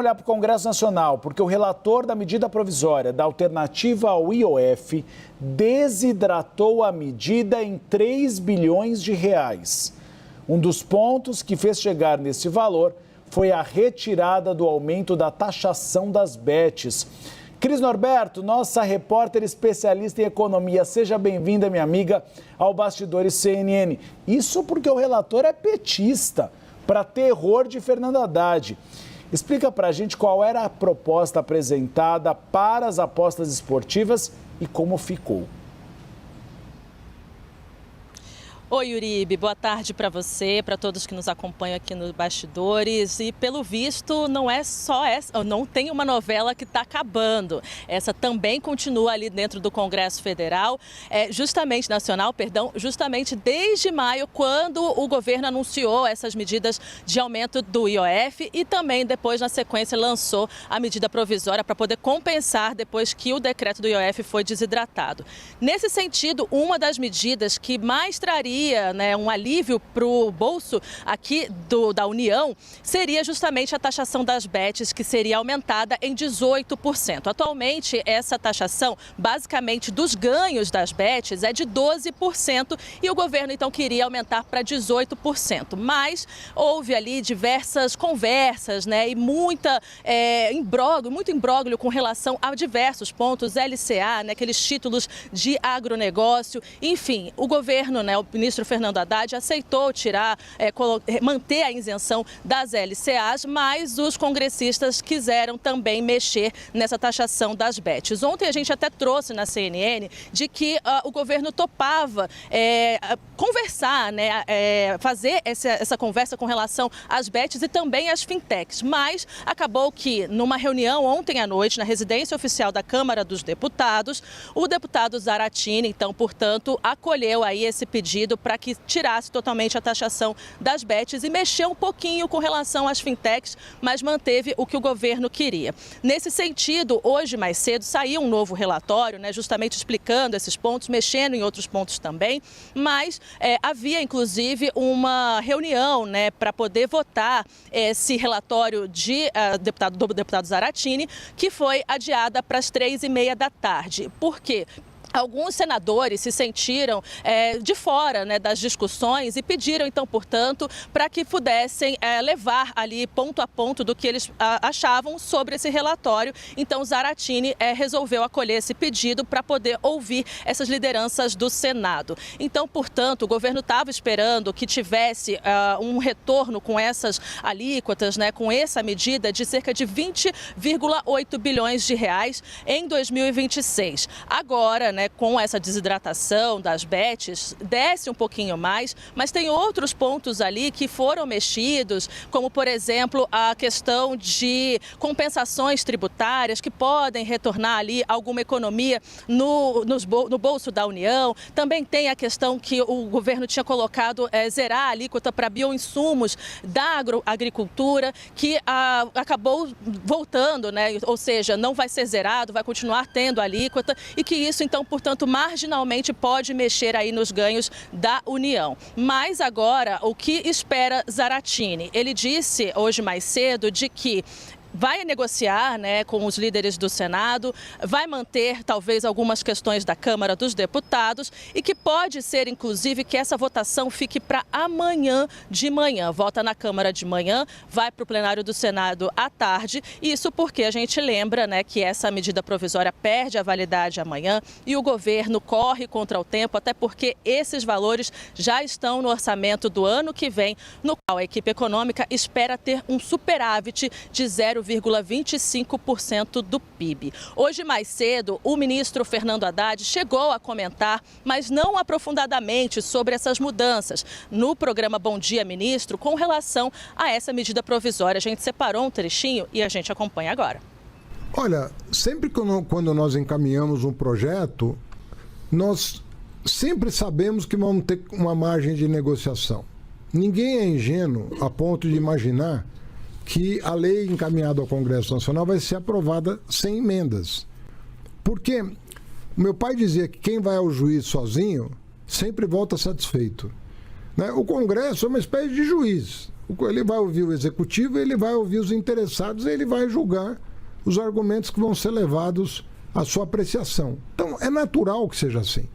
Olhar para o Congresso Nacional, porque o relator da medida provisória da alternativa ao IOF desidratou a medida em 3 bilhões de reais. Um dos pontos que fez chegar nesse valor foi a retirada do aumento da taxação das bets. Cris Norberto, nossa repórter especialista em economia, seja bem-vinda, minha amiga, ao Bastidores CNN. Isso porque o relator é petista, para terror de Fernando Haddad. Explica para a gente qual era a proposta apresentada para as apostas esportivas e como ficou. Oi, Uribe, boa tarde para você, para todos que nos acompanham aqui no Bastidores. E pelo visto, não é só essa, não tem uma novela que está acabando. Essa também continua ali dentro do Congresso Federal, justamente desde maio, quando o governo anunciou essas medidas de aumento do IOF e também depois, na sequência, lançou a medida provisória para poder compensar depois que o decreto do IOF foi desidratado. Nesse sentido, uma das medidas que mais traria um alívio para o bolso aqui da União seria justamente a taxação das bets, que seria aumentada em 18%. Atualmente, essa taxação, basicamente dos ganhos das bets, é de 12% e o governo então queria aumentar para 18%. Mas houve ali diversas conversas e muito imbróglio com relação a diversos pontos, LCA, aqueles títulos de agronegócio. Enfim, o governo, o ministro Fernando Haddad aceitou manter a isenção das LCAs, mas os congressistas quiseram também mexer nessa taxação das bets. Ontem a gente até trouxe na CNN de que o governo topava conversar, fazer essa conversa com relação às bets e também às fintechs, mas acabou que numa reunião ontem à noite na residência oficial da Câmara dos Deputados, o deputado Zaratini, então, portanto, acolheu aí esse pedido para que tirasse totalmente a taxação das bets e mexeu um pouquinho com relação às fintechs, mas manteve o que o governo queria. Nesse sentido, hoje mais cedo saiu um novo relatório, justamente explicando esses pontos, mexendo em outros pontos também, mas havia inclusive uma reunião para poder votar esse relatório do deputado Zaratini, que foi adiada para as 3h30 da tarde. Por quê? Alguns senadores se sentiram de fora das discussões e pediram, então, portanto, para que pudessem levar ali ponto a ponto do que eles achavam sobre esse relatório. Então, Zaratini resolveu acolher esse pedido para poder ouvir essas lideranças do Senado. Então, portanto, o governo estava esperando que tivesse um retorno com essas alíquotas, com essa medida de cerca de 20,8 bilhões de reais em 2026. Agora, com essa desidratação das bets, desce um pouquinho mais, mas tem outros pontos ali que foram mexidos, como, por exemplo, a questão de compensações tributárias que podem retornar ali alguma economia no bolso da União. Também tem a questão que o governo tinha colocado zerar a alíquota para bioinsumos da agricultura, que acabou voltando, ou seja, não vai ser zerado, vai continuar tendo a alíquota e que isso, então, portanto, marginalmente pode mexer aí nos ganhos da União. Mas agora, o que espera Zaratini? Ele disse hoje mais cedo de que vai negociar com os líderes do Senado, vai manter talvez algumas questões da Câmara dos Deputados e que pode ser, inclusive, que essa votação fique para amanhã de manhã. Vota na Câmara de manhã, vai para o plenário do Senado à tarde. Isso porque a gente lembra que essa medida provisória perde a validade amanhã e o governo corre contra o tempo, até porque esses valores já estão no orçamento do ano que vem, no qual a equipe econômica espera ter um superávit de 0,25% do PIB. Hoje mais cedo, o ministro Fernando Haddad chegou a comentar, mas não aprofundadamente, sobre essas mudanças no programa Bom Dia Ministro com relação a essa medida provisória. A gente separou um trechinho e a gente acompanha agora. Olha, sempre quando nós encaminhamos um projeto, nós sempre sabemos que vamos ter uma margem de negociação. Ninguém é ingênuo a ponto de imaginar que a lei encaminhada ao Congresso Nacional vai ser aprovada sem emendas. Porque meu pai dizia que quem vai ao juiz sozinho sempre volta satisfeito. O Congresso é uma espécie de juiz. Ele vai ouvir o executivo, ele vai ouvir os interessados, ele vai julgar os argumentos que vão ser levados à sua apreciação. Então, é natural que seja assim.